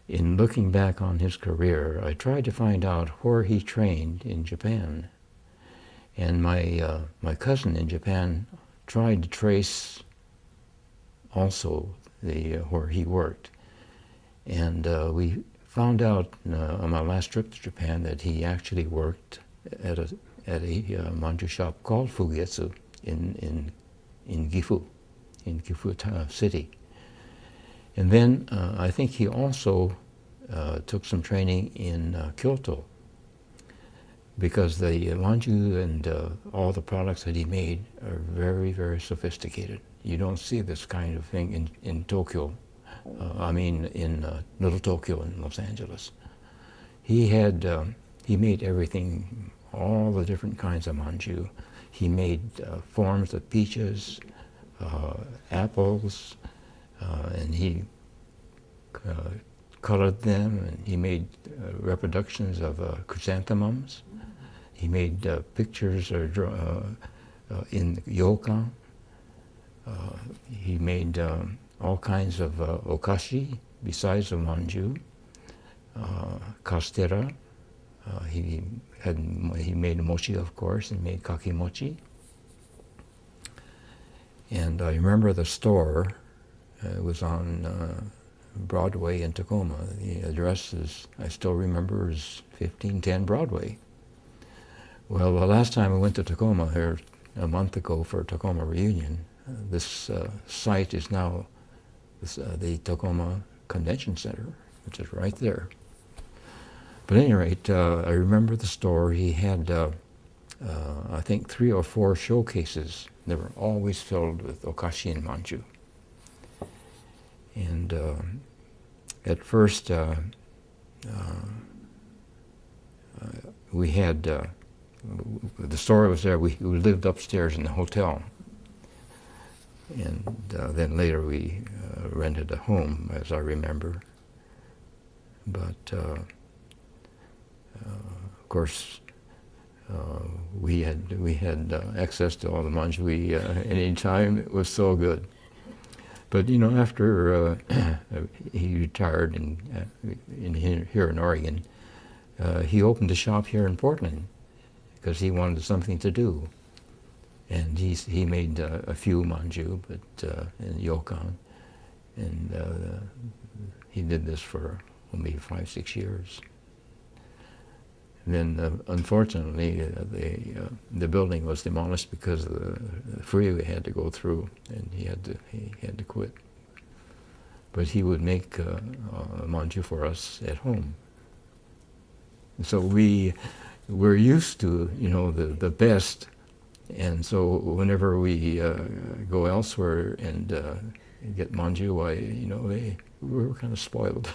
in looking back on his career, I tried to find out where he trained in Japan. And my cousin in Japan tried to trace also where he worked. And we found out on my last trip to Japan that he actually worked at a manjyu shop called Fugetsu in Gifu, city. And then I think he also took some training in Kyoto, because the manjyu and all the products that he made are very, very sophisticated. You don't see this kind of thing in Tokyo. In Little Tokyo in Los Angeles. He made everything, all the different kinds of manjyu. He made forms of peaches, apples, and he colored them, and he made reproductions of chrysanthemums. He made pictures in ryokan. He made all kinds of okashi besides the manjyu, castera. He made mochi, of course, and made kakimochi. And I remember the store. It was on Broadway in Tacoma. The address I still remember, is 1510 Broadway. Well, the last time I went to Tacoma here a month ago for a Tacoma reunion, this site is now the Tacoma Convention Center, which is right there. But at any rate, I remember the store. He had, I think, 3 or 4 showcases. They were always filled with okashi and manjyu. And at first, we had, the store was there. We lived upstairs in the hotel. And then later we rented a home, as I remember. But of course, we had access to all the manjyu any time. It was so good. But after he retired here in Oregon, he opened a shop here in Portland because he wanted something to do. And he made a few manjyu, but in ryokan, and he did this for maybe 5-6 years. And then, unfortunately, the building was demolished because the freeway had to go through, and he had to quit. But he would make manjyu for us at home. So we're used to the best. And so whenever we go elsewhere and get manjyu, we were kind of spoiled.